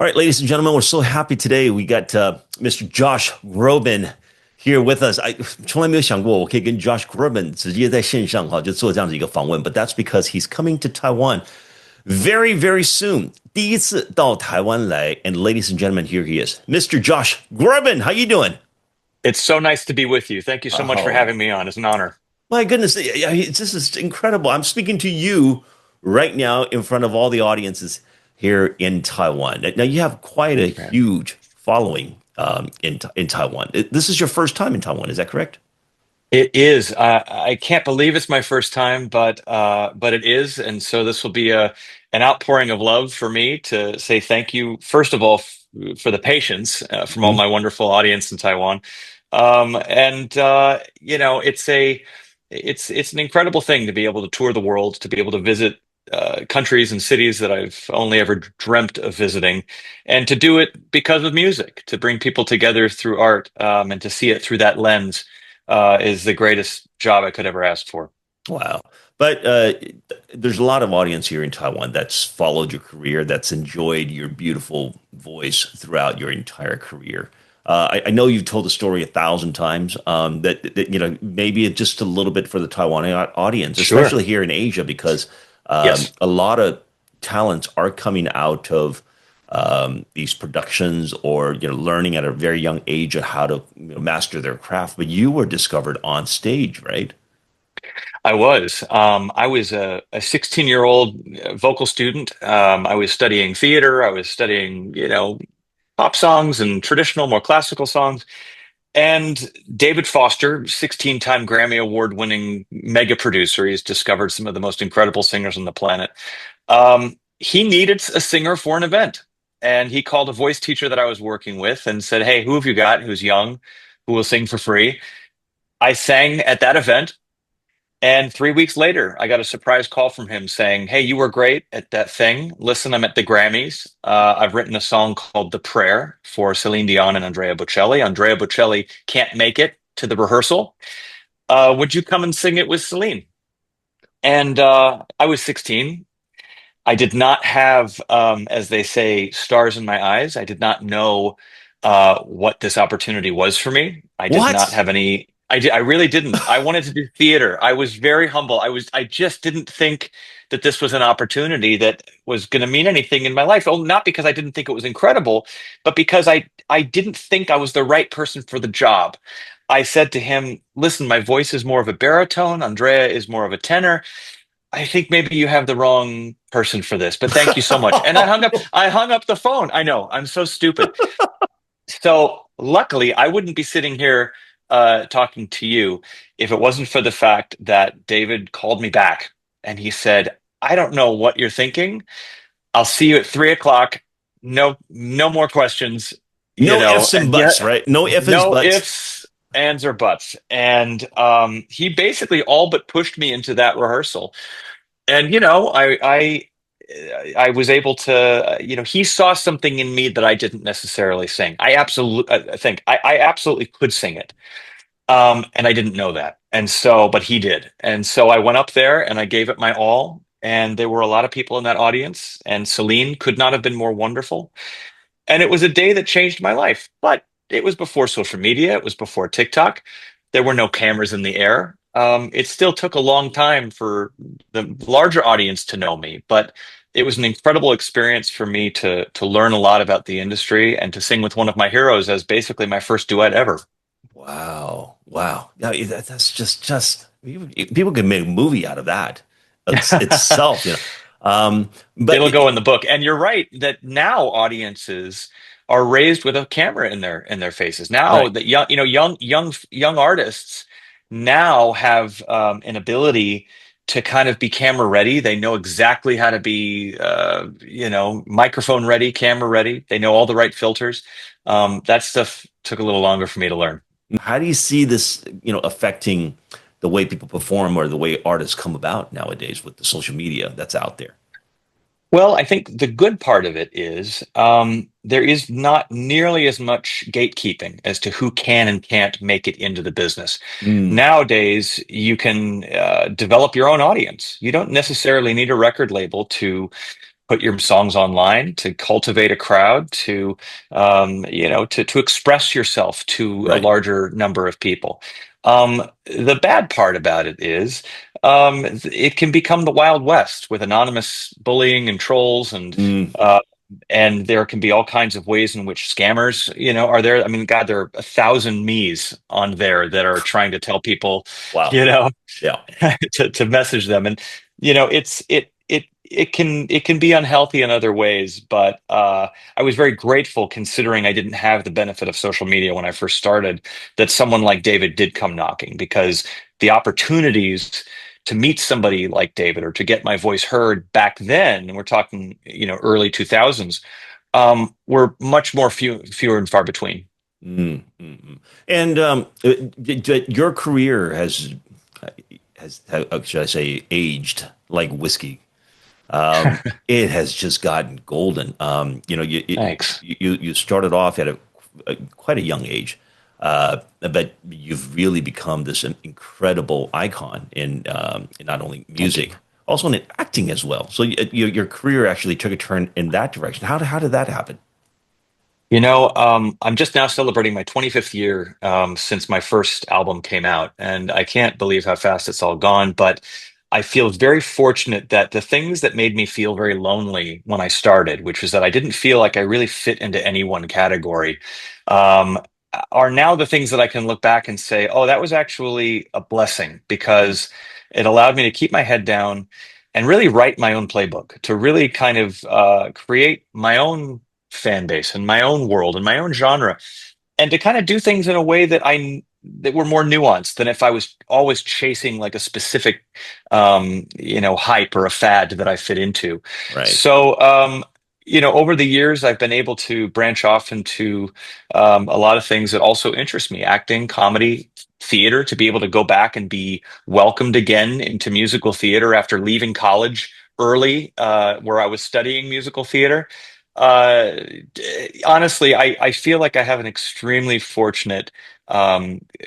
All right, ladies and gentlemen, we're so happy today. We got Mr. Josh Groban here with us. 从来没有想过我可以跟 Josh Groban 直接在线上就做这样子一个访问, but that's because he's coming to Taiwan very, very soon. 第一次到台湾来, and ladies and gentlemen, here he is, Mr. Josh Groban. How you doing? It's so nice to be with you. Thank you so much for Oh having me on. It's an honor. my goodness, this is incredible. I'm speaking to you right now in front of all the audiences here in Taiwan. Now you have quite a Yeah. huge following in Taiwan. This is your first time in Taiwan, is that correct? It is. I can't believe it's my first time, but it is, and so this will be a an outpouring of love for me to say thank you, first of all, for the patience from all Mhm. my wonderful audience in Taiwan. And it's an incredible thing to be able to tour the world, to be able to visit countries and cities that I've only ever dreamt of visiting, and to do it because of music, to bring people together through art, and to see it through that lens is the greatest job I could ever ask for. Wow. But there's a lot of audience here in Taiwan that's followed your career, that's enjoyed your beautiful voice throughout your entire career. I know you've told the story 1,000 times. That maybe it's just a little bit for the Taiwan audience, Sure. especially here in Asia, because Yes. a lot of talents are coming out of these productions, or learning at a very young age of how to master their craft. But you were discovered on stage, right? I was a 16-year-old vocal student. I was studying theater. I was studying, pop songs and traditional, more classical songs. And David Foster, 16-time Grammy Award-winning mega producer, he's discovered some of the most incredible singers on the planet. He needed a singer for an event. And he called a voice teacher that I was working with and said, "Hey, who have you got who's young, who will sing for free?" I sang at that event. And 3 weeks later, I got a surprise call from him saying, "Hey, you were great at that thing. Listen, I'm at the Grammys. I've written a song called The Prayer for Celine Dion and Andrea Bocelli. Andrea Bocelli can't make it to the rehearsal. Would you come and sing it with Celine?" And I was 16. I did not have, as they say, stars in my eyes. I did not know what this opportunity was for me. I did not What? have any. I really didn't. I wanted to do theater. I was very humble. I just didn't think that this was an opportunity that was going to mean anything in my life. Oh, not because I didn't think it was incredible, but because I didn't think I was the right person for the job. I said to him, "Listen, my voice is more of a baritone. Andrea is more of a tenor. I think maybe you have the wrong person for this, but thank you so much." And I hung up the phone. I know, I'm so stupid. So luckily, I wouldn't be sitting here talking to you if it wasn't for the fact that David called me back and he said, "I don't know what you're thinking. I'll see you at 3 o'clock. No, no more questions, No ifs and and buts, yet right? No ifs and no buts. ifs, ands, or buts." And he basically all but pushed me into that rehearsal. And I was able to, he saw something in me that I didn't necessarily sing. I think I absolutely could sing it, and I didn't know that. And so, but he did. And so I went up there and I gave it my all. And there were a lot of people in that audience, and Celine could not have been more wonderful. And it was a day that changed my life. But it was before social media, it was before TikTok. There were no cameras in the air. It still took a long time for the larger audience to know me, but it was an incredible experience for me to learn a lot about the industry and to sing with one of my heroes as basically my first duet ever. Wow. Wow. Yeah, that's just people can make a movie out of that itself. But It'll go in the book. And you're right that now audiences are raised with a camera in their faces. Now right. that young artists now have an ability to kind of be camera ready. They know exactly how to be microphone ready, camera ready. They know all the right filters. That stuff took a little longer for me to learn. How do you see this, affecting the way people perform or the way artists come about nowadays with the social media that's out there? Well, I think the good part of it is there is not nearly as much gatekeeping as to who can and can't make it into the business. Mm, Nowadays, you can develop your own audience. You don't necessarily need a record label to put your songs online, to cultivate a crowd, to express yourself to a Right. larger number of people. The bad part about it is it can become the Wild West with anonymous bullying and trolls, Mm, and there can be all kinds of ways in which scammers, are there. I mean, God, there are 1,000 me's on there that are trying to tell people, wow. you know, Yeah. to message them. And it can be unhealthy in other ways, but I was very grateful, considering I didn't have the benefit of social media when I first started, that someone like David did come knocking, because the opportunities to meet somebody like David, or to get my voice heard back then, and we're talking, early 2000s, were much more fewer and far between. Mm, mm, mm. And your career has how should I say aged like whiskey. It has just gotten golden. Thanks. You started off at quite a young age, but you've really become this incredible icon in not only Thank you. music, also in acting as well. So your career actually took a turn in that direction. How did that happen? I'm just now celebrating my 25th year since my first album came out, and I can't believe how fast it's all gone. But I feel very fortunate that the things that made me feel very lonely when I started, which was that I didn't feel like I really fit into any one category, um, are now the things that I can look back and say, oh, that was actually a blessing, because it allowed me to keep my head down and really write my own playbook, to really kind of create my own fan base and my own world and my own genre, and to kind of do things in a way that were more nuanced than if I was always chasing like a specific hype or a fad that I fit into. Right. So over the years, I've been able to branch off into a lot of things that also interest me: acting, comedy, theater, to be able to go back and be welcomed again into musical theater after leaving college early, where I was studying musical theater. uh, Honestly, I feel like I have an extremely fortunate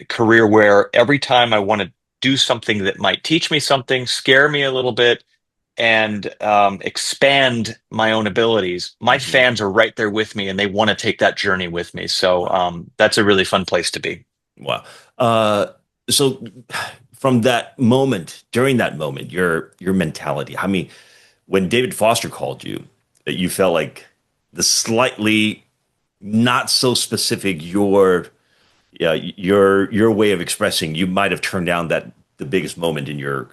career, where every time I want to do something that might teach me something, scare me a little bit, and expand my own abilities, my Mhm. fans are right there with me, and they want to take that journey with me. So Wow. that's a really fun place to be. Wow. Uh, so from that moment, during that moment, your mentality. I mean, when David Foster called you, you felt like the slightly not so specific your way of expressing. You might have turned down that the biggest moment in your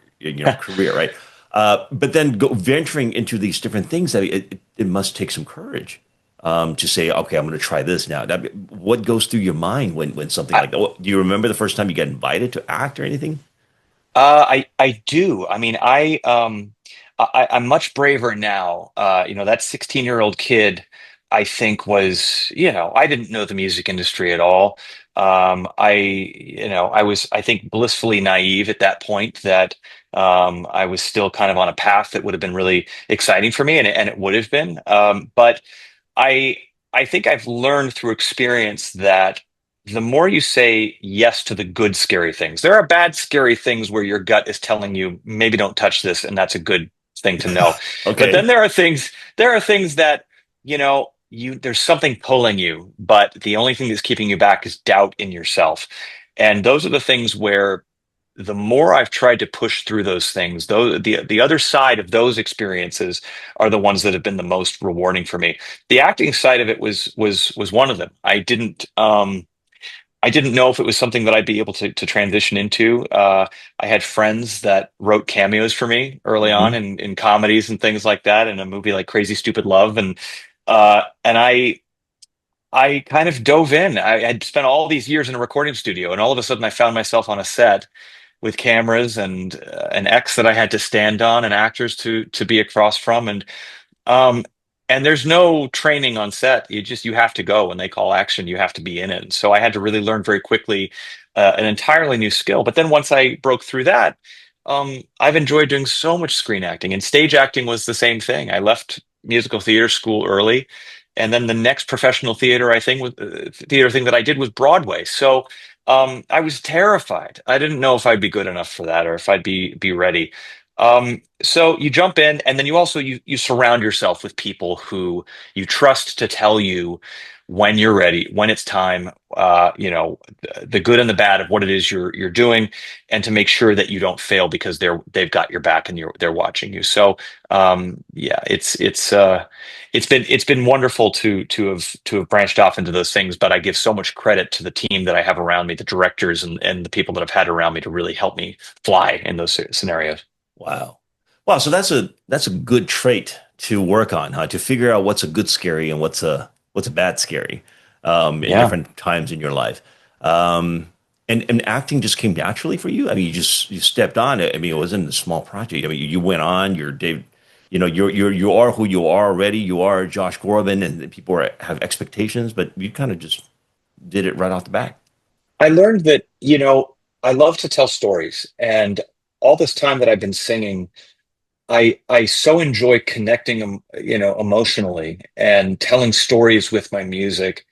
career, right? But then venturing into these different things, it must take some courage to say, okay, I'm going to try this now. What goes through your mind when something like that? Oh, do you remember the first time you got invited to act or anything? I do. I mean, I'm much braver now. That 16-year-old kid, I think, was, I didn't know the music industry at all. I was, I think, blissfully naive at that point, that I was still kind of on a path that would have been really exciting for me, and it would have been. But I I think I've learned through experience that the more you say yes to the good scary things, there are bad scary things where your gut is telling you maybe don't touch this, and that's a good thing to know. But then Okay. there are things that, there's something pulling you, but the only thing that's keeping you back is doubt in yourself. And those are the things where, the more I've tried to push through those things, though, the other side of those experiences are the ones that have been the most rewarding for me. The acting side of it was one of them. I didn't know if it was something that I'd be able to transition into. I had friends that wrote cameos for me early on Hmm. in comedies and things like that, in a movie like Crazy Stupid Love, and I kind of dove in. I had spent all these years in a recording studio, and all of a sudden I found myself on a set with cameras and an X that I had to stand on, and actors to be across from, um, and there's no training on set. You have to go when they call action. You have to be in it. And so I had to really learn very quickly an entirely new skill. But then once I broke through that, I've enjoyed doing so much screen acting, and stage acting was the same thing. I left musical theater school early, and then the next professional theater thing that I did was Broadway. So I was terrified. I didn't know if I'd be good enough for that, or if I'd be ready. So you jump in, and then you surround yourself with people who you trust to tell you when you're ready, when it's time, the good and the bad of what it is you're doing, and to make sure that you don't fail because they've got your back and they're watching you. So yeah, it's been wonderful to have branched off into those things, but I give so much credit to the team that I have around me, the directors and the people that I've had around me to really help me fly in those scenarios. Wow. Wow. So that's a good trait to work on, huh? To figure out what's a good scary and what's a bad scary in Yeah. different times in your life. And acting just came naturally for you. I mean, you stepped on it. I mean, it wasn't a small project. I mean, you went on. You're Dave. You are who you are already. You are Josh Groban, and people have expectations, but you kind of just did it right off the bat. I learned that, I love to tell stories. And all this time that I've been singing, I so enjoy connecting, emotionally and telling stories with my music.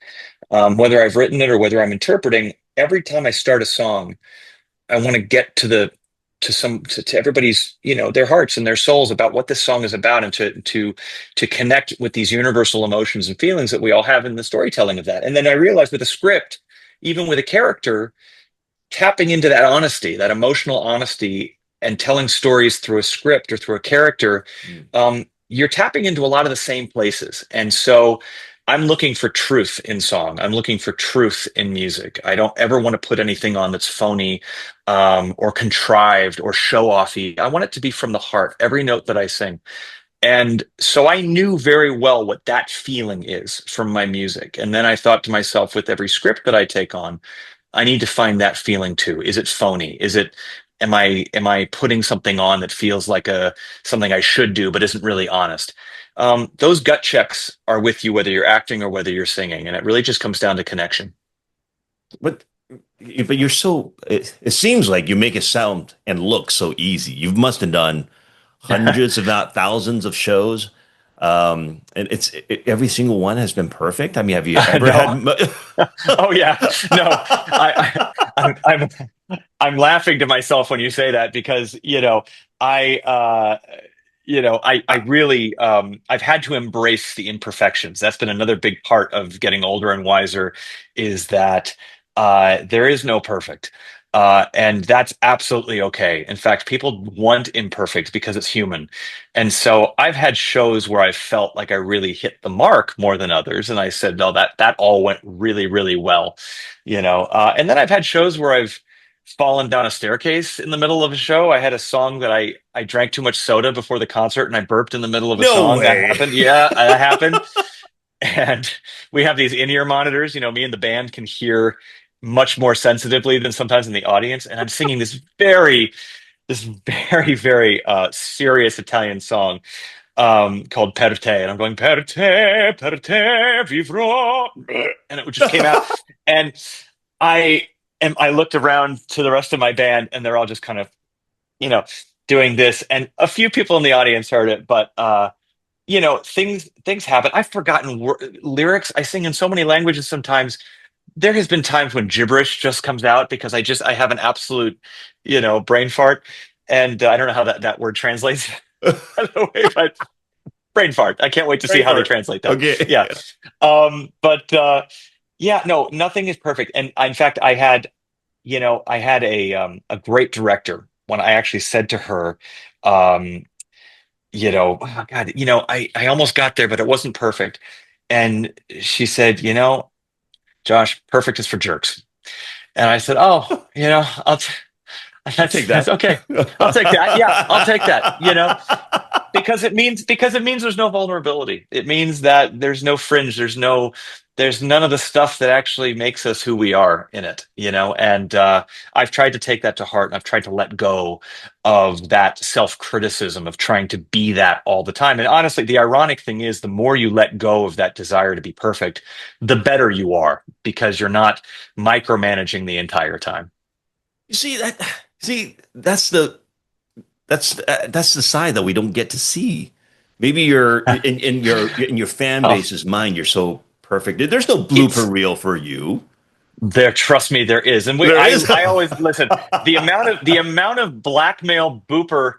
Whether I've written it or whether I'm interpreting, every time I start a song, I want to get to everybody's, their hearts and their souls about what this song is about, and to connect with these universal emotions and feelings that we all have in the storytelling of that. And then I realized with a script, even with a character, tapping into that honesty, that emotional honesty, and telling stories through a script or through a character, Mm. you're tapping into a lot of the same places. And so I'm looking for truth in song. I'm looking for truth in music. I don't ever want to put anything on that's phony, or contrived or show offy. I want it to be from the heart, every note that I sing. And so I knew very well what that feeling is from my music. And then I thought to myself, with every script that I take on, I need to find that feeling too. Is it phony? Am I putting something on that feels like a something I should do but isn't really honest? Those gut checks are with you whether you're acting or whether you're singing, and it really just comes down to connection. But but you're so it seems like you make it sound and look so easy. You must have done hundreds, if not thousands, of shows. And every single one has been perfect. I mean, have you ever had? No. Oh yeah. No. I'm laughing to myself when you say that, because I I really, I've had to embrace the imperfections. That's been another big part of getting older and wiser, is that there is no perfect. And that's absolutely okay. In fact, people want imperfect because it's human. And so I've had shows where I felt like I really hit the mark more than others. And I said, no, that all went really, really well, and then I've had shows where I've fallen down a staircase in the middle of a show. I had a song that I drank too much soda before the concert and I burped in the middle of a No song. That way. happened. Yeah, that happened. And we have these in-ear monitors. Me and the band can hear much more sensitively than sometimes in the audience. And I'm singing this very, very serious Italian song called Perte. And I'm going, Perte, Perte, vivrò. And it just came out. And I looked around to the rest of my band, and they're all just kind of, you know, doing this. And a few people in the audience heard it, but things happen. I've forgotten lyrics. I sing in so many languages sometimes. There has been times when gibberish just comes out because I have an absolute, brain fart. And I don't know how that word translates, by the way, but brain fart. I can't wait to see how they Braveheart. translate that. Okay. Yeah. But yeah, no, nothing is perfect. And in fact, I had a great director when I actually said to her, um, oh God, I almost got there, but it wasn't perfect. And she said, Josh, perfect is for jerks. And I said, oh, I'll take that's that. okay. I'll take that. Yeah, I'll take that. Because it means there's no vulnerability. It means that there's no fringe. There's none of the stuff that actually makes us who we are in it. And I've tried to take that to heart, and I've tried to let go of that self-criticism of trying to be that all the time. And honestly, the ironic thing is, the more you let go of that desire to be perfect, the better you are, because you're not micromanaging the entire time. You see that? See, that's the side that we don't get to see. Maybe you're in your fan Oh, base's mind. You're so perfect. There's no it's blooper reel for you. Trust me, there is. And There is. I always listen. The amount of blackmail blooper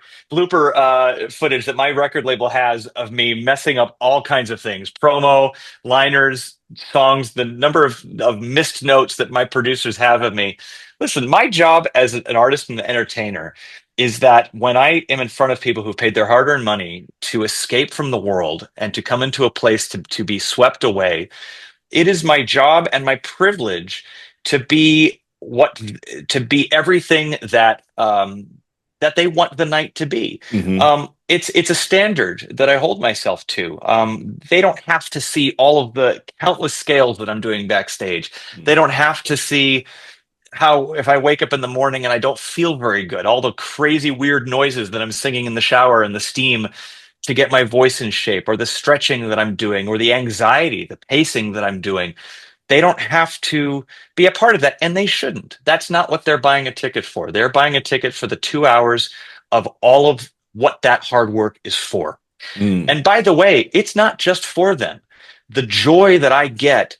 footage that my record label has of me messing up all kinds of things, promo, liners, songs, the number of missed notes that my producers have of me. Listen, my job as an artist and an entertainer is that when I am in front of people who've paid their hard-earned money to escape from the world and to come into a place to be swept away, it is my job and my privilege to be what to be everything that they want the night to be. Hmm. It's a standard that I hold myself to. They don't have to see all of the countless scales that I'm doing backstage. They don't have to see how if I wake up in the morning and I don't feel very good, all the crazy weird noises that I'm singing in the shower and the steam to get my voice in shape, or the stretching that I'm doing, or the anxiety, the pacing that I'm doing. They don't have to be a part of that, and they shouldn't. That's not what they're buying a ticket for. They're buying a ticket for the 2 hours of all of what that hard work is for. Mm. And by the way, it's not just for them. The joy that I get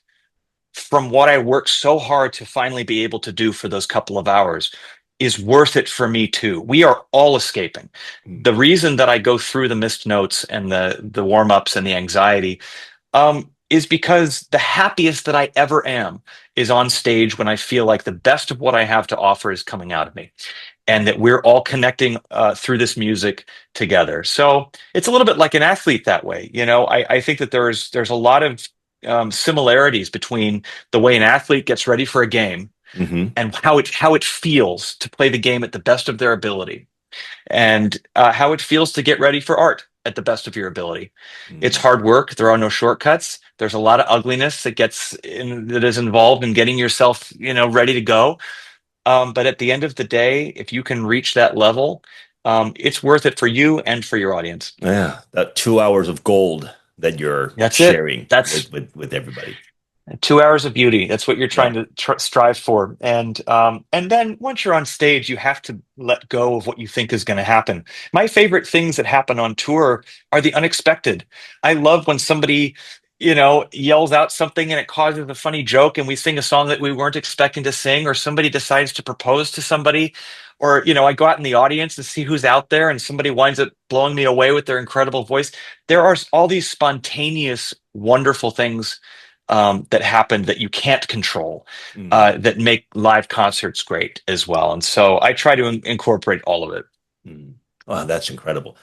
from what I worked so hard to finally be able to do for those couple of hours is worth it for me too. We are all escaping. Mm. The reason that I go through the missed notes and the warm ups and the anxiety is because the happiest that I ever am is on stage when I feel like the best of what I have to offer is coming out of me, and that we're all connecting through this music together. So it's a little bit like an athlete that way. I think that there's a lot of similarities between the way an athlete gets ready for a game Hmm. and how it feels to play the game at the best of their ability, and how it feels to get ready for art at the best of your ability. It's Mm. hard work. There are no shortcuts. There's a lot of ugliness that is involved in getting yourself, ready to go. But at the end of the day, if you can reach that level, it's worth it for you and for your audience. Yeah, that 2 hours of gold that you're That's it. sharing That's with everybody. 2 hours of beauty. That's what you're Yeah. trying to strive for. And then once you're on stage, you have to let go of what you think is going to happen. My favorite things that happen on tour are the unexpected. I love when somebody, yells out something and it causes a funny joke, and we sing a song that we weren't expecting to sing, or somebody decides to propose to somebody, or I go out in the audience and see who's out there, and somebody winds up blowing me away with their incredible voice. There are all these spontaneous, wonderful things that happen that you can't control, Mm. that make live concerts great as well. And so I try to incorporate all of it. Mm. Wow, that's incredible.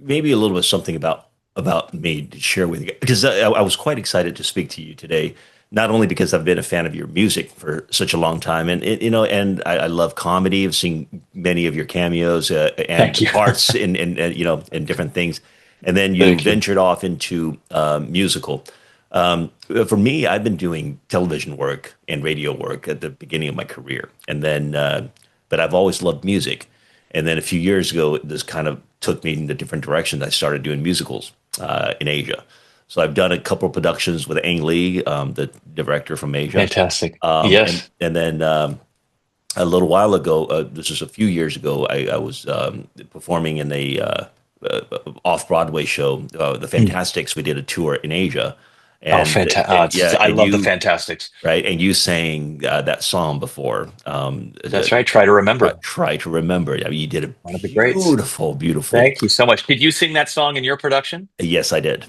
Maybe a little bit something about me to share with you, because I was quite excited to speak to you today. Not only because I've been a fan of your music for such a long time, and and I love comedy. I've seen many of your cameos Thank and you. parts in different things, and then you Thank you. ventured off into musical. For me, I've been doing television work and radio work at the beginning of my career, and then but I've always loved music. And then a few years ago, this kind of took me in a different direction. I started doing musicals in Asia. So I've done a couple of productions with Ang Lee, the director from Asia, Fantastic. and Yes. then a little while ago, this is a few years ago, I was performing in a off Broadway show, The Mm. Fantastics. We did a tour in Asia, Oh, and fantastic. yeah, I and love the you Fantastics. right, and you sang that song before. That's right. Try to remember. Try to remember. I mean, you did a One of the greats. beautiful. Thank you so much. Did you sing that song in your production? Yes, I did.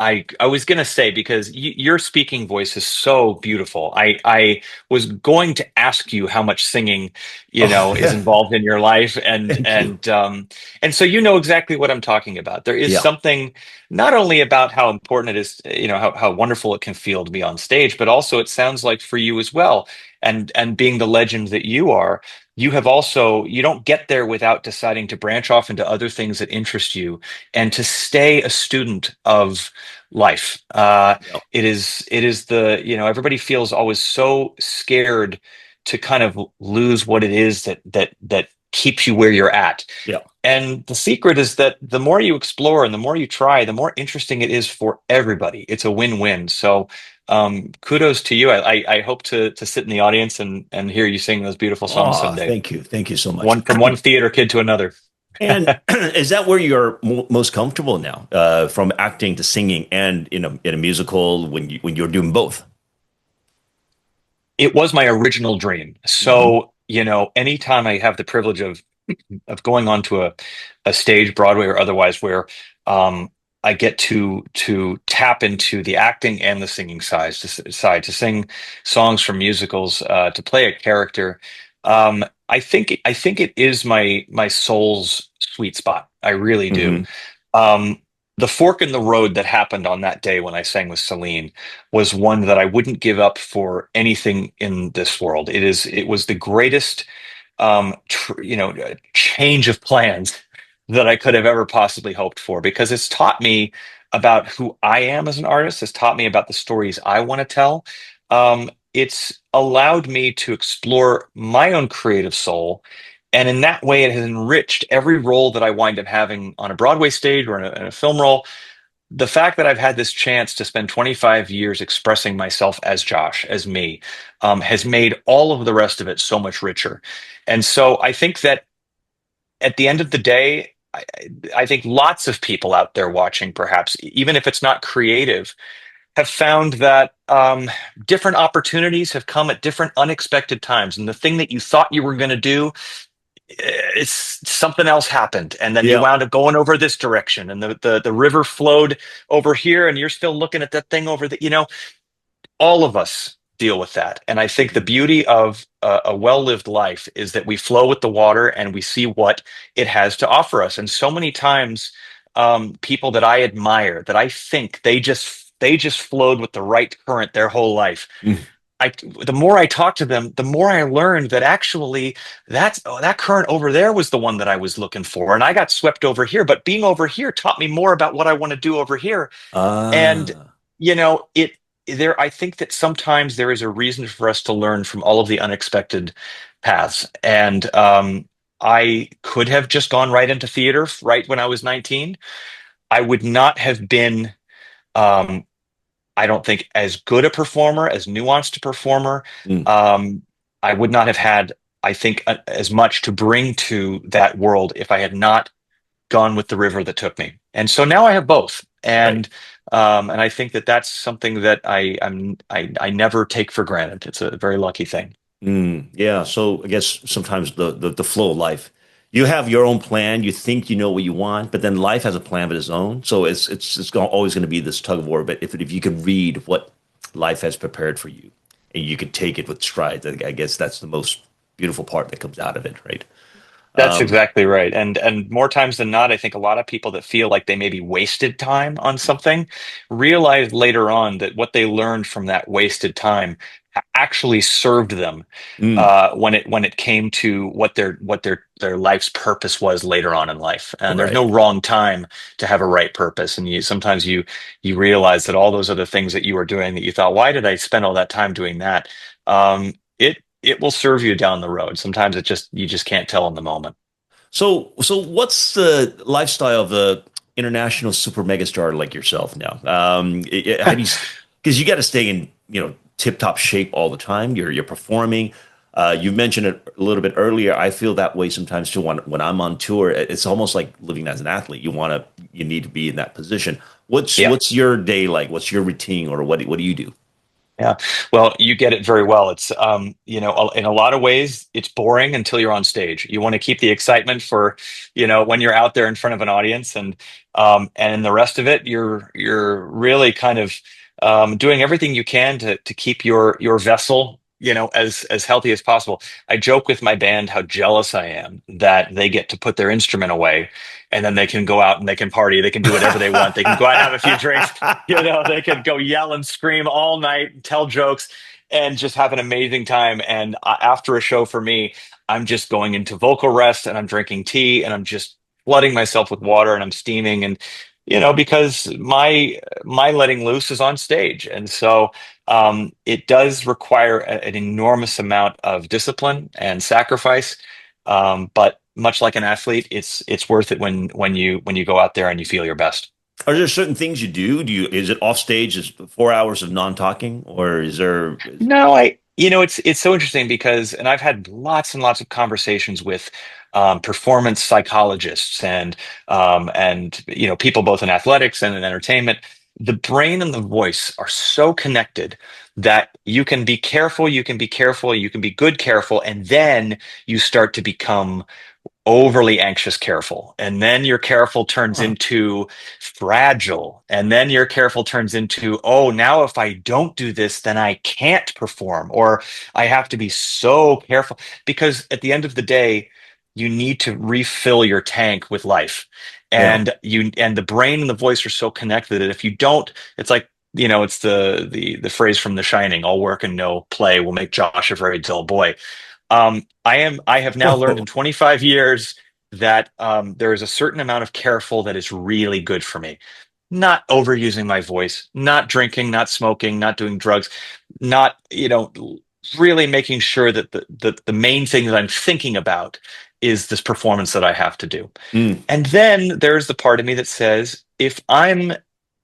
I was gonna say, because your speaking voice is so beautiful. I was going to ask you how much singing, is Oh, involved in your life, thank you. and so you know exactly what I'm talking about. There is Yeah. something not only about how important it is, how wonderful it can feel to be on stage, but also it sounds like for you as well. And being the legend that you are, you don't get there without deciding to branch off into other things that interest you, and to stay a student of life. Yeah. It is everybody feels always so scared to kind of lose what it is that keeps you where you're at. Yeah. And the secret is that the more you explore and the more you try, the more interesting it is for everybody. It's a win-win. So kudos to you. I hope to sit in the audience and hear you sing those beautiful songs Oh, someday. thank you. Thank you so much. One from one theater kid to another. And is that where you're most comfortable now, from acting to singing and in a musical when you're doing both? It was my original dream. Hmm. So, anytime I have the privilege of going onto a stage, Broadway or otherwise, where um, I get to tap into the acting and the singing side to sing songs from musicals, to play a character. I think it is my soul's sweet spot. I really do. Hmm. Um, the fork in the road that happened on that day when I sang with Celine was one that I wouldn't give up for anything in this world. It was the greatest change of plans that I could have ever possibly hoped for, because it's taught me about who I am as an artist. It's taught me about the stories I want to tell. It's allowed me to explore my own creative soul. And in that way, it has enriched every role that I wind up having on a Broadway stage or in a film role. The fact that I've had this chance to spend 25 years expressing myself as Josh, as me, has made all of the rest of it so much richer. And so I think that at the end of the day, I think lots of people out there watching, perhaps, even if it's not creative, have found that different opportunities have come at different unexpected times. And the thing that you thought you were going to do, it's something else happened, and then you Yeah. wound up going over this direction, and the river flowed over here, and you're still looking at that thing over the, all of us deal with that. And I think the Mhm. beauty of a well-lived life is that we flow with the water and we see what it has to offer us. And so many times, people that I admire, that I think they just flowed with the right current their whole life. Mm. The more I talked to them, the more I learned that actually that current over there was the one that I was looking for, and I got swept over here. But being over here taught me more about what I want to do over here. And Ah. it there I think that sometimes there is a reason for us to learn from all of the unexpected paths. And I could have just gone right into theater right when I was 19. I would not have been, um, I don't think, as good a performer, as nuanced a performer. Mm. Um, I would not have had, I think, as much to bring to that world if I had not gone with the river that took me. And so now I have both. Right. And I think that that's something that I never take for granted. It's a very lucky thing. Mm. Yeah. So I guess sometimes the flow of life, you have your own plan. You think you know what you want, but then life has a plan of its own. So always going to be this tug of war. But if you could read what life has prepared for you, and you could take it with strides, I guess that's the most beautiful part that comes out of it, right? That's Um, exactly right. And more times than not, I think a lot of people that feel like they maybe wasted time on something realize later on that what they learned from that wasted time actually served them, mm, when it came to what their life's purpose was later on in life. And there's right. no wrong time to have a right purpose. And sometimes you realize that all those other things that you were doing that you thought, why did I spend all that time doing that? It will serve you down the road. Sometimes you just can't tell in the moment. So what's the lifestyle of a international super megastar like yourself now? How do you? Because you got to stay in tip top shape all the time. You're performing. You mentioned it a little bit earlier. I feel that way sometimes too. When I'm on tour, it's almost like living as an athlete. You need to be in that position. Yeah. What's your day like? What's your routine, or what do you do? Yeah. Well, you get it very well. It's, in a lot of ways, it's boring until you're on stage. You want to keep the excitement for, when you're out there in front of an audience, and in the rest of it, you're really kind of, doing everything you can to keep your vessel, as healthy as possible. I joke with my band how jealous I am that they get to put their instrument away, and then they can go out and they can party. They can do whatever they want. They can go out and have a few drinks. They could go yell and scream all night, tell jokes, and just have an amazing time. And after a show for me, I'm just going into vocal rest, and I'm drinking tea, and I'm just flooding myself with water, and I'm steaming. And because my letting loose is on stage. And so it does require an enormous amount of discipline and sacrifice. But much like an athlete, it's worth it when you go out there and you feel your best. Are there certain things you do? Is it off stage? Is 4 hours of non-talking, or is there? No, it's so interesting because, and I've had lots and lots of conversations with performance psychologists and people both in athletics and in entertainment. the brain and the voice are so connected that you can be careful, you can be careful, you can be good careful, and then you start to become overly anxious careful, and then your careful turns Huh. into fragile, and then your careful turns into, oh, now if I don't do this then I can't perform, or I have to be so careful, because at the end of the day you need to refill your tank with life, Yeah. and the brain and the voice are so connected that if you don't, it's like, it's the phrase from The Shining, all work and no play will make Josh a very dull boy. I have now learned in 25 years that there is a certain amount of careful that is really good for me. Not overusing my voice, not drinking, not smoking, not doing drugs, not, really making sure that the main thing that I'm thinking about is this performance that I have to do. Mm. And then there's the part of me that says, if I'm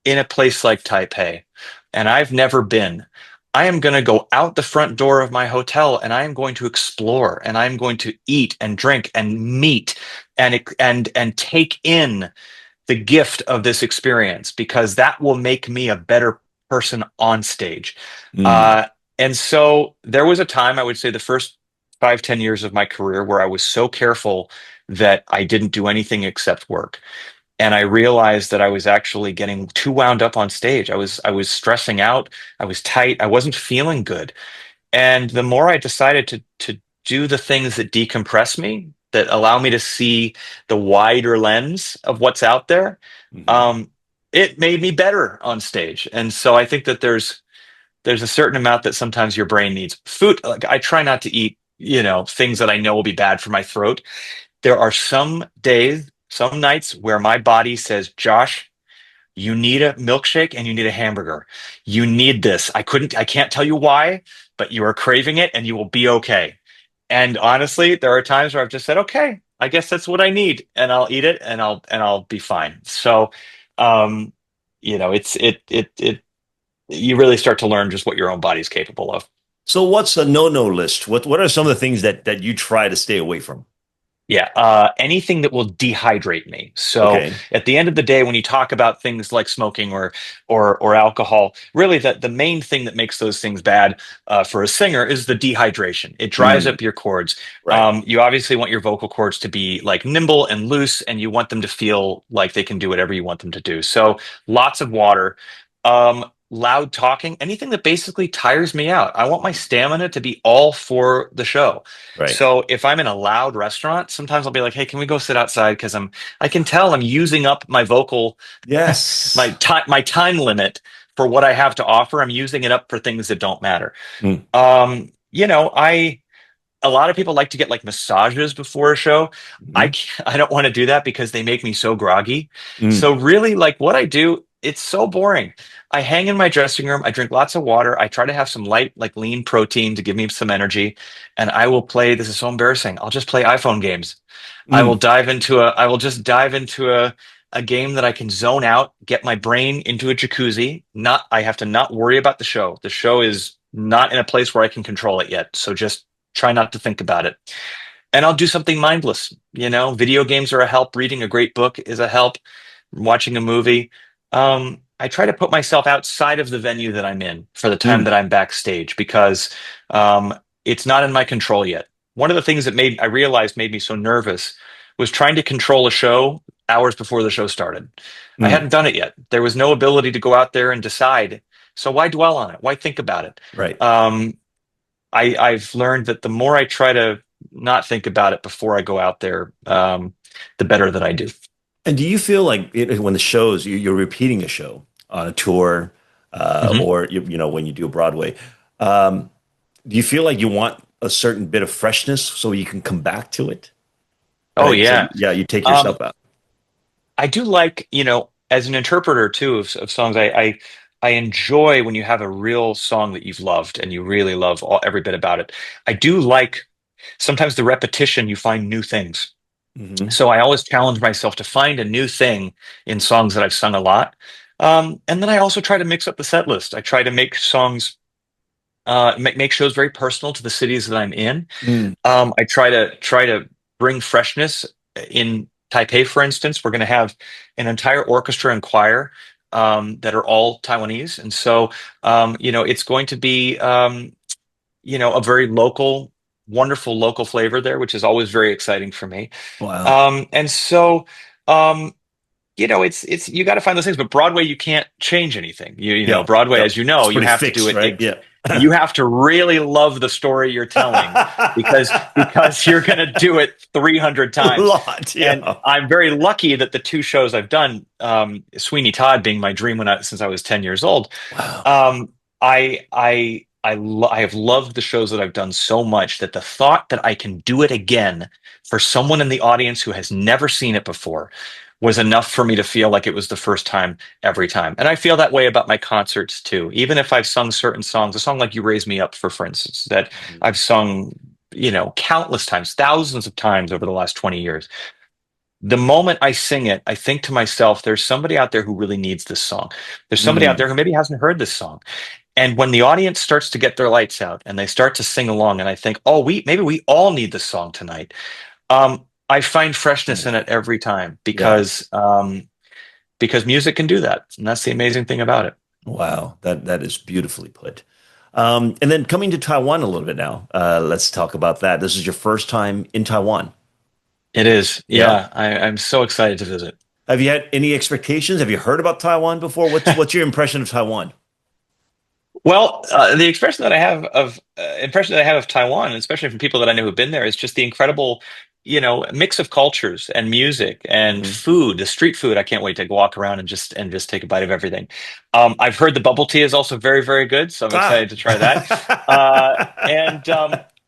in a place like Taipei and I've never been, I am going to go out the front door of my hotel and I am going to explore and I'm going to eat and drink and meet and take in the gift of this experience, because that will make me a better person on stage. Mm. Uh, and so there was a time, I would say the first 5, 10 years of my career, where I was so careful that I didn't do anything except work. And I realized that I was actually getting too wound up on stage. I was stressing out. I was tight. I wasn't feeling good. And the more I decided to do the things that decompress me, that allow me to see the wider lens of what's out there, Mhm. um, it made me better on stage. And so I think that there's a certain amount that sometimes your brain needs. Food, like, I try not to eat, things that I know will be bad for my throat. There are some days, some nights where my body says, Josh, you need a milkshake and you need a hamburger. You need this. I can't tell you why, but you are craving it and you will be okay. And honestly, there are times where I've just said, okay, I guess that's what I need, and I'll eat it and I'll be fine. So, um, you really start to learn just what your own body's capable of. So what's a no-no list? What are some of the things that you try to stay away from? Yeah, anything that will dehydrate me. So Okay. at the end of the day, when you talk about things like smoking or alcohol, really the main thing that makes those things bad for a singer is the dehydration. It dries Mm. up your cords. Right. You obviously want your vocal cords to be like nimble and loose, and you want them to feel like they can do whatever you want them to do. So lots of water. Loud talking, anything that basically tires me out. I want my stamina to be all for the show. Right. So if I'm in a loud restaurant, sometimes I'll be like, "Hey, can we go sit outside?" Because I can tell I'm using up my vocal, Yes. my time limit for what I have to offer. I'm using it up for things that don't matter. Mm. I A lot of people like to get like massages before a show. Mhm. I don't want to do that because they make me so groggy. Mm. So really, like, what I do, it's so boring. I hang in my dressing room, I drink lots of water, I try to have some light, like lean protein to give me some energy, and I will play, this is so embarrassing, I'll just play iPhone games. Mm. I will just dive into a game that I can zone out, get my brain into a jacuzzi. Not I have to not worry about the show. The show is not in a place where I can control it yet. So just try not to think about it. And I'll do something mindless. Video games are a help. Reading a great book is a help. Watching a movie. I try to put myself outside of the venue that I'm in for the time Mm. that I'm backstage, because um, it's not in my control yet. One of the things that I realized made me so nervous was trying to control a show hours before the show started. I Mm. hadn't done it yet. There was no ability to go out there and decide. So why dwell on it? Why think about it? Right. Um, I've learned that the more I try to not think about it before I go out there, the better that I do. And do you feel like when the shows you're repeating a show on a tour, Hmm. or when you do a Broadway, um, do you feel like you want a certain bit of freshness so you can come back to it? Oh Right. So yeah. yeah, you take Um, yourself out. I do like, as an interpreter too of songs, I enjoy when you have a real song that you've loved and you really love every bit about it. I do like sometimes the repetition, you find new things. Hmm. So I always challenge myself to find a new thing in songs that I've sung a lot. And then I also try to mix up the set list. I try to make songs, make shows very personal to the cities that I'm in. Mm. I try to bring freshness in Taipei, for instance. We're going to have an entire orchestra and choir that are all Taiwanese. And so, it's going to be, a very local, wonderful local flavor there, which is always very exciting for me. Wow. And so, um, it's you got to find those things, but Broadway, you can't change anything. Yep. Broadway, Yep. as you It's know, you pretty have to do fixed, it. right? Yeah. You have to really love the story you're telling because you're going to do it 300 A times. lot. And Yeah. I'm very lucky that the two shows I've done, Sweeney Todd being my dream since I was 10 years old, Wow. um, I have loved the shows that I've done so much that the thought that I can do it again for someone in the audience who has never seen it before was enough for me to feel like it was the first time every time. And I feel that way about my concerts too. Even if I've sung certain songs, a song like You Raise Me Up, for instance, that I've sung, countless times, thousands of times over the last 20 years. The moment I sing it, I think to myself, there's somebody out there who really needs this song. There's somebody out Mm. there who maybe hasn't heard this song. And when the audience starts to get their lights out and they start to sing along, and I think, oh, maybe we all need this song tonight. I find freshness in it every time Yeah. because music can do that, and that's the amazing thing about it. Wow. That is beautifully put. And then coming to Taiwan a little bit now. Let's talk about that. This is your first time in Taiwan. It is, Yeah. yeah. I'm so excited to visit. Have you had any expectations? Have you heard about Taiwan before? What's your impression of Taiwan? Well, the impression that I have of Taiwan, especially from people that I know who've been there, is just the incredible, mix of cultures and music and Hmm. food. The street food, I can't wait to walk around and just take a bite of everything. I've heard the bubble tea is also very, very good, so I'm Ah. excited to try that.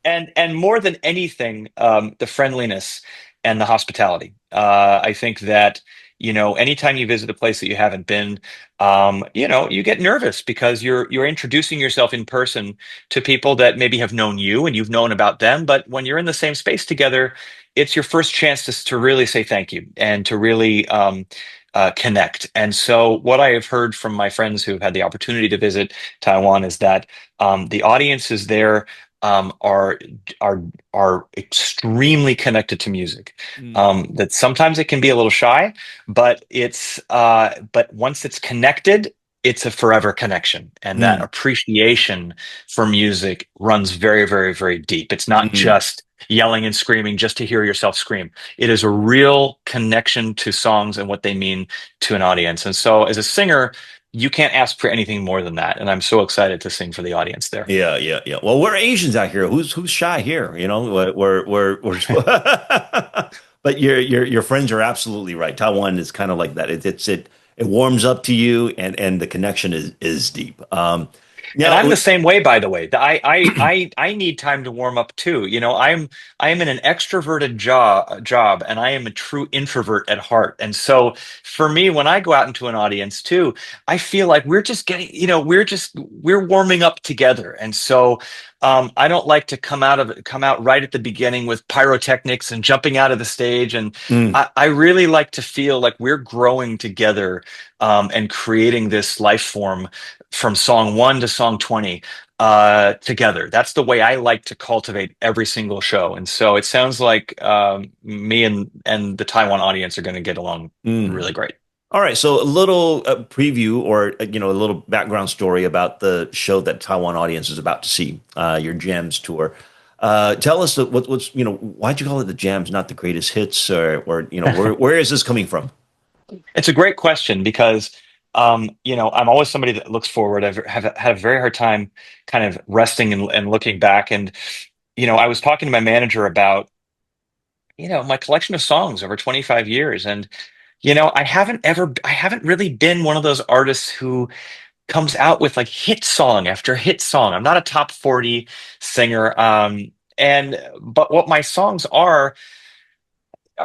And more than anything, the friendliness and the hospitality. I think that anytime you visit a place that you haven't been, you get nervous because you're introducing yourself in person to people that maybe have known you and you've known about them. But when you're in the same space together, it's your first chance to really say thank you and to really connect. And so, what I have heard from my friends who've had the opportunity to visit Taiwan is that the audiences there um, are are are extremely connected to music. Mm. That sometimes it can be a little shy, but once it's connected, it's a forever connection, and that Mm. appreciation for music runs very, very, very deep. It's not Mm. just yelling and screaming just to hear yourself scream. It is a real connection to songs and what they mean to an audience. And so, as a singer, you can't ask for anything more than that. And I'm so excited to sing for the audience there. Yeah, yeah, yeah. Well, we're Asians out here. Who's shy here? But your friends are absolutely right. Taiwan is kind of like that. It warms up to you, and the connection is deep. And Now, I'm the same way, by the way. I need time to warm up too. I am in an extroverted job, and I am a true introvert at heart. And so for me, when I go out into an audience too, I feel like we're just getting, we're warming up together. And so I don't like to come out right at the beginning with pyrotechnics and jumping out of the stage. And mm, I really like to feel like we're growing together, and creating this life form from song one to song 20 together. That's the way I like to cultivate every single show. And so it sounds like me and the Taiwan audience are going to get along mm. really great. All right, so a little preview or a little background story about the show that Taiwan audience is about to see, your Jams tour. Tell us what's why'd you call it the Jams, not the greatest hits, or where is this coming from? It's a great question because I'm always somebody that looks forward. Have had a very hard time kind of resting and looking back. And I was talking to my manager about my collection of songs over 25 years. And I haven't really been one of those artists who comes out with like hit song after hit song. I'm not a top 40 singer. But what my songs are,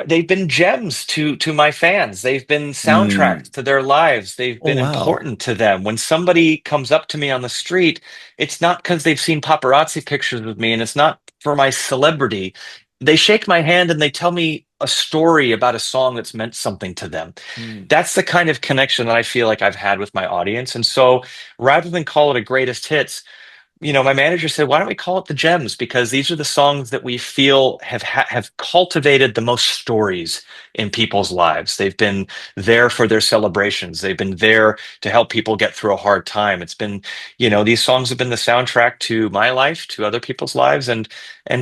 they've been gems to my fans. They've been Mm. soundtracks to their lives. They've Oh, been wow. important to them. When somebody comes up to me on the street, it's not because they've seen paparazzi pictures with me, and it's not for my celebrity. They shake my hand and they tell me a story about a song that's meant something to them. Mm. That's the kind of connection that I feel like I've had with my audience. And so rather than call it a greatest hits, my manager said, why don't we call it the Gems? Because these are the songs that we feel have cultivated the most stories in people's lives. They've been there for their celebrations. They've been there to help people get through a hard time. It's been, these songs have been the soundtrack to my life, to other people's lives, and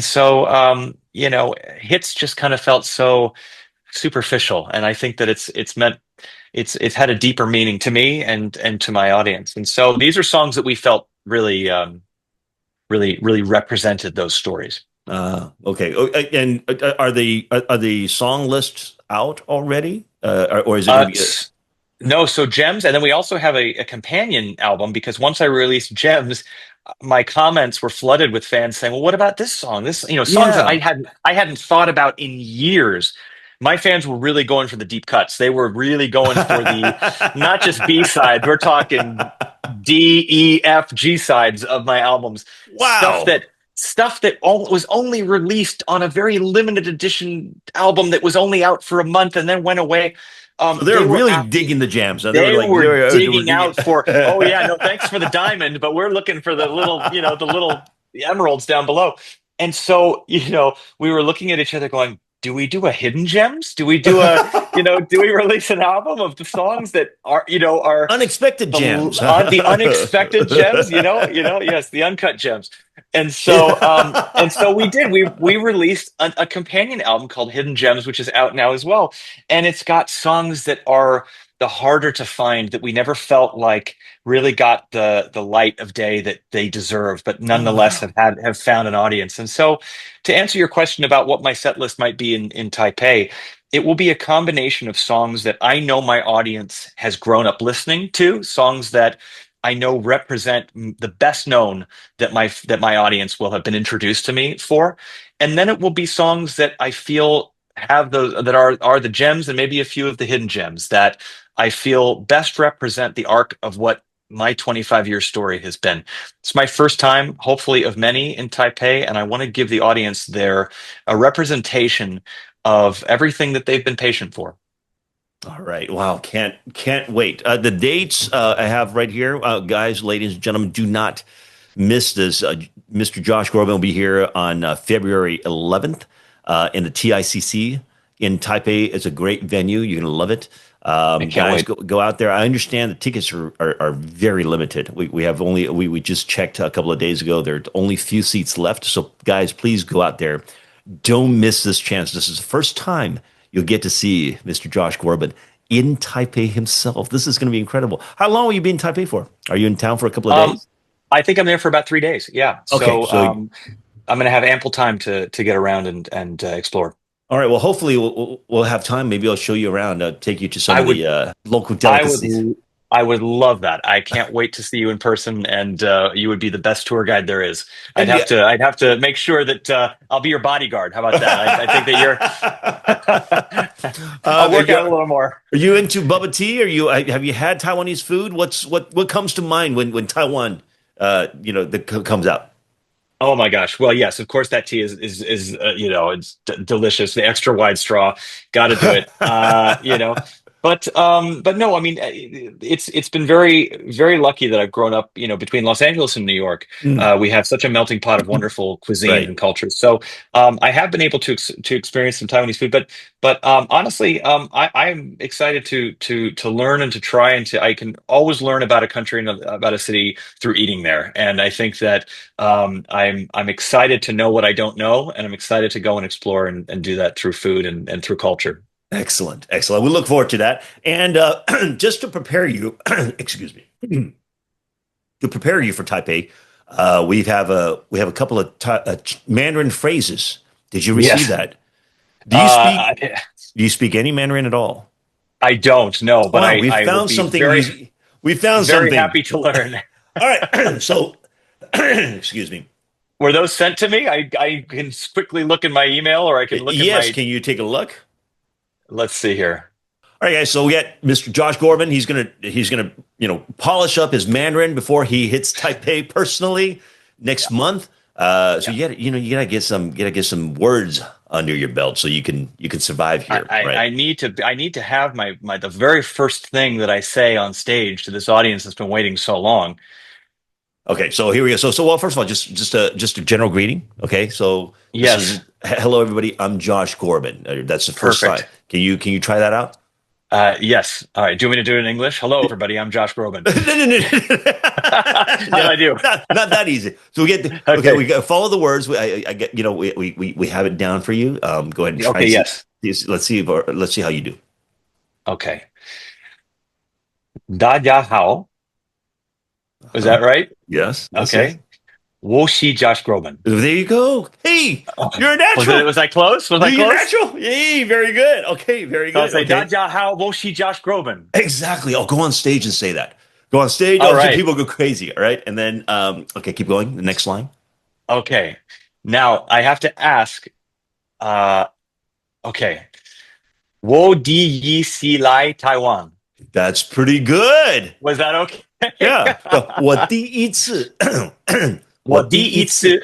so hits just kind of felt so superficial, and I think that it's meant it's had a deeper meaning to me and to my audience. And so these are songs that we felt really represented those stories. Okay. And are the song lists out already? Or is it Uh, going to be? s- no, so Gems, and then we also have a companion album because once I released Gems, my comments were flooded with fans saying, "Well, what about this song? This, songs that Yeah. I hadn't thought about in years." My fans were really going for the deep cuts. They were really going for the not just B sides. We're talking D, E, F, G sides of my albums. Stuff Wow. that was only released on a very limited edition album that was only out for a month and then went away. So they're They were really asking, digging the jams. They were they like, were they were digging digging. out for, oh yeah, no, thanks for the diamond, but we're looking for the little emeralds down below. And so, we were looking at each other going, do we do a hidden gems? Do we release an album of the songs that are Unexpected the jams. the unexpected gems, yes, the uncut gems. And so we did. We released a companion album called Hidden Gems, which is out now as well. And it's got songs that are the harder to find that we never felt like really got the light of day that they deserve, but Oh nonetheless wow. have found an audience. And so to answer your question about what my set list might be in Taipei, it will be a combination of songs that I know my audience has grown up listening to, songs that I know represent the best known that my audience will have been introduced to me for, and then it will be songs that I feel have those that are the gems and maybe a few of the hidden gems that I feel best represent the arc of what my 25-year story has been. It's my first time, hopefully, of many in Taipei, and I want to give the audience there a representation of everything that they've been patient for. All right. Wow. Can't wait. The dates I have right here, guys, ladies and gentlemen, do not miss this. Mr. Josh Groban will be here on February 11th in the TICC in Taipei. It's a great venue. You're gonna love it. I can't Guys, wait. go out there. I understand the tickets are very limited. We have only we just checked a couple of days ago. There are only few seats left. So guys, please go out there. Don't miss this chance. This is the first time you'll get to see Mr. Josh Groban in Taipei himself. This is going to be incredible. How long will you be in Taipei for? Are you in town for a couple of Um, days? I think I'm there for about 3 days. Yeah, Okay, so so I'm going to have ample time to get around and explore. all right. Well, hopefully we'll have time. Maybe I'll show you around. Take you to some I of would the local I would delicacies. I would love that. I can't wait to see you in person, and you would be the best tour guide there is. I'd And have yeah. to I'd have to make sure that I'll be your bodyguard. How about that? I think that you're. I'll work out a little more. Are you into bubble tea? Are you have you had Taiwanese food? What comes to mind when Taiwan comes out? Oh my gosh. Well, yes, of course that tea is it's delicious. The extra wide straw, got to do it. But no, I mean it's been very lucky that I've grown up, between Los Angeles and New York. Mm, We have such a melting pot of wonderful cuisines right. and cultures. So I have been able to experience some Taiwanese food, but honestly, I'm excited to learn and to try I can always learn about a country and about a city through eating there. And I think that I'm excited to know what I don't know, and I'm excited to go and explore and do that through food and through culture. Excellent. Excellent. We look forward to that. And just to prepare you, excuse me, to prepare you for Taipei, we have a couple of Mandarin phrases. Did you receive Yes. that? Do you speak Uh, do you speak any Mandarin at all? I don't know, but Wow, I we I would found be something easy. We found very something. happy to learn. All right. So, excuse me. Were those sent to me? I can quickly look in my email, or I can look in Yes, my. can you take a look? Let's see here. All right, guys. So we got Mr. Josh Groban. He's gonna polish up his Mandarin before he hits Taipei personally next month. So Yeah. you gotta get some words under your belt so you can survive I, here, I right? I need to have my the very first thing that I say on stage to this audience that's been waiting so long. Okay, so here we go. So well, first of all, just a general greeting. Okay, so this is Yes. hello everybody. I'm Josh Groban. That's the first slide. Perfect. Can you try that out? Yes. All right. Do you want me to do it in English? Hello, everybody. I'm Josh Groban. No, no, no, Yeah, no, I do. not that easy. So we get okay. Okay. We got follow the words. I get we have it down for you. Go ahead and try Okay. and see. Yes. Let's see how you do. Okay. 大家好. Was Huh? that right? Yes, yes, yes. Okay. 我是 Josh Groban. There you go. Hey, Oh, you're a natural. was I close? Was I You're close? natural. Yay, very good. Okay, very So I'll good. say Okay. 大家好, 我是 Josh Groban. Exactly. Oh, go on stage and say that. Go on stage. All Oh, right. people go crazy. All right. And then, okay, keep going. The next line. Okay. Now I have to ask. Uh, okay. 我第一次来 Taiwan. That's pretty good. Was that okay? Yeah. 我第一次我第一次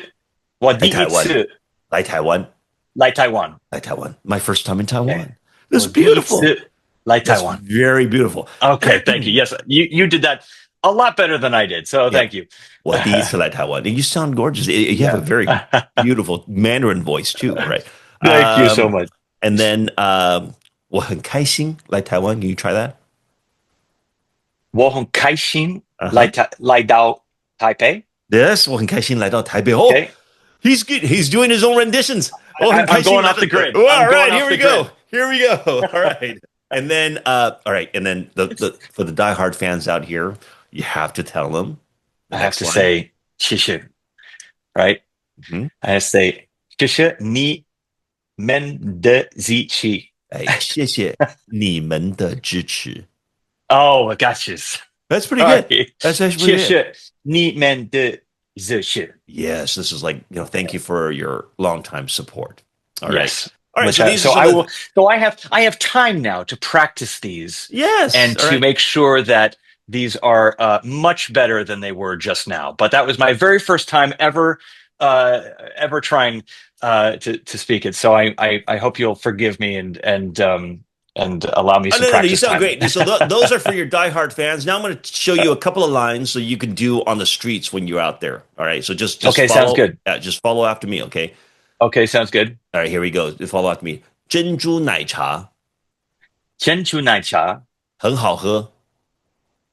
来台湾，我第一次来台湾，来 Taiwan. 来台湾. My first time in Okay. Taiwan. This is beautiful. 我第一次来 That's Taiwan. very beautiful. Okay, thank you. Yes, you did that a lot better than I did. So Yeah. thank you. 我第一次来台湾. You sound gorgeous. You have a very beautiful Mandarin voice too, right? Thank you so much. And then 我很开心来台湾. Can you try that? 我很开心来到 Taipei. Yes, 我很开心来到台北. Oh, Okay. he's good. He's doing his own renditions. Oh, I'm going off the grid. Oh, I'm all going right, off here we the go. grid. Here we go. All right. And then, all right. And then for the diehard fans out here, you have to tell them. I have to say 谢谢, right? Mhm. I have to say 谢谢你们的支持. 谢谢你们的支持. Oh, I got you. That's pretty All good. right. That's actually pretty good. 谢谢你们的支持. Yes, this is like, thank you for your longtime support. All right. Yes. All right. Which So I, these so are I some of will. So I have time now to practice these yes. and All to right. make sure that these are much better than they were just now. But that was my very first time ever trying to speak it. So I hope you'll forgive me and allow me Oh, some no, you practice sound time. great. So those are for your diehard fans. Now I'm going to show you a couple of lines so you can do on the streets when you're out there. All right. So just Okay, follow, sounds good. just follow after me. Okay. Okay, sounds good. All right. Here we go. Follow after me. 珍珠奶茶珍珠奶茶很好喝，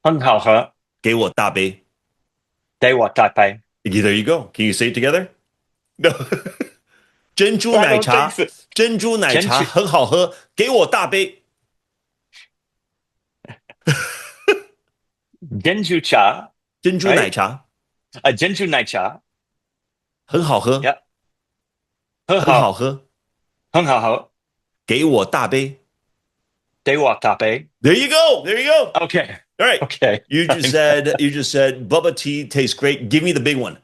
很好喝，给我大杯。给我大杯。There you go. Can you say it together? No. 珍珠奶茶 I don't think so. 珍珠奶茶很好喝，给我大杯。珍珠茶，珍珠奶茶珍珠奶茶很好喝， Yeah. 很好喝，很好喝，给我大杯。给我大杯。 There you go. There you go. Okay. All right. Okay. You just said Bubba tea tastes great. Give me the big one.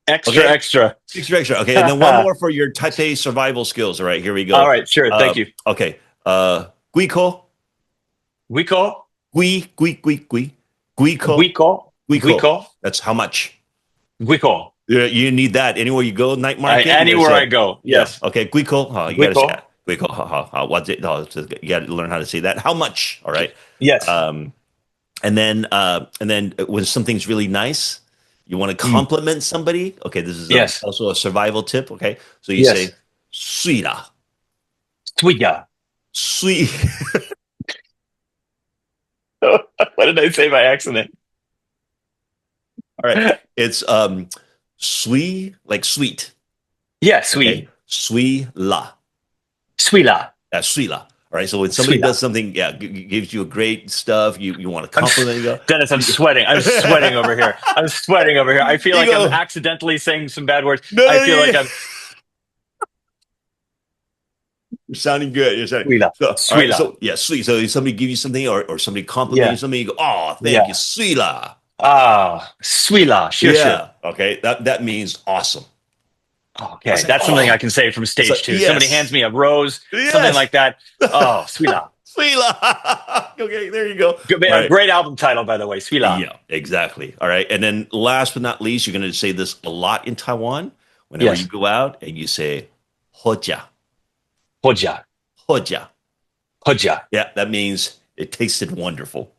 Extra, Okay. extra. Extra. Okay, and then one more for your Taipei survival skills. All right, here we go. All right, sure. Thank you. Okay. Guico. Wiko, Guico. Wiko, Wiko, That's how much. Wiko. You need that anywhere you go. Night market. Anywhere I go. Yes. Yeah. Okay. Guico. You Guico. gotta say that. Guico. What's it? You got to learn how to say that. How much? All right. Yes. And then when something's really nice, you want to compliment somebody. Okay, this is Yes. also a survival tip. Okay, so you Yes. say "sweet ah, Sweetia. sweet." What did I say by accident? All right, it's sweet like sweet. Yeah, sweet. Okay? Sweet la. Sweetla. Sweet la. All right, so when somebody Sweet la. does something, gives you a great stuff, you want to compliment. You go, Dennis, I'm sweating. I'm sweating over here. I'm sweating over here. I feel like I'm accidentally saying some bad words. I feel like I'm You're sounding good. You're sounding Sweet la. so, Sweet all right, la. so yeah, sweet. So if somebody give you something or somebody compliment you something, you go, oh, thank you, sweet la. Sweetla. Sure, Yeah. Okay. That means awesome. Okay, that's something I can say from stage So, too. yes. Somebody hands me a rose, Yes. something like that. Oh, Sweetla. Sweet la. Okay, there you go. Good, All right. great album title, by the way. Sweetla. Yeah, exactly. All right. And then last but not least, you're going to say this a lot in Taiwan whenever Yes. you go out and you say hoja. Hoja. Hoja. Hoja. Yeah, that means it tasted wonderful.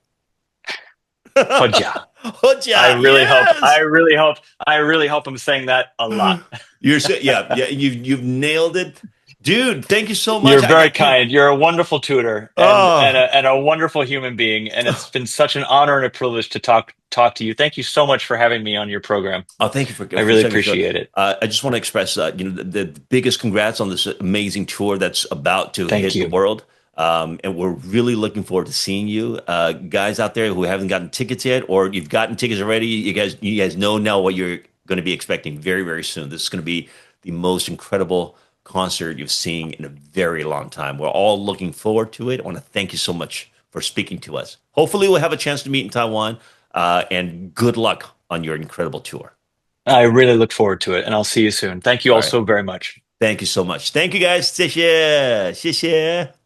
Hoja. I Hoja, really hope. I yes. really hope. I really hope I'm saying that a lot. You're so, yeah, yeah. You've nailed it, dude. Thank you so much. You're I very can't. kind. You're a wonderful tutor Oh, and a wonderful human being. And it's been such an honor and a privilege to talk to you. Thank you so much for having me on your program. oh, thank you I for really saying so. appreciate it. I just want to express, the biggest congrats on this amazing tour that's about to Thank hit the you. world. And we're really looking forward to seeing you, guys out there who haven't gotten tickets yet, or you've gotten tickets already. You guys know now what you're going to be expecting very, very soon. This is going to be the most incredible concert you've seen in a very long time. We're all looking forward to it. I want to thank you so much for speaking to us. Hopefully, we'll have a chance to meet in Taiwan. And good luck on your incredible tour. I really look forward to it, and I'll see you soon. Thank you All all right. so very much. Thank you so much. Thank you guys. 谢谢，谢谢。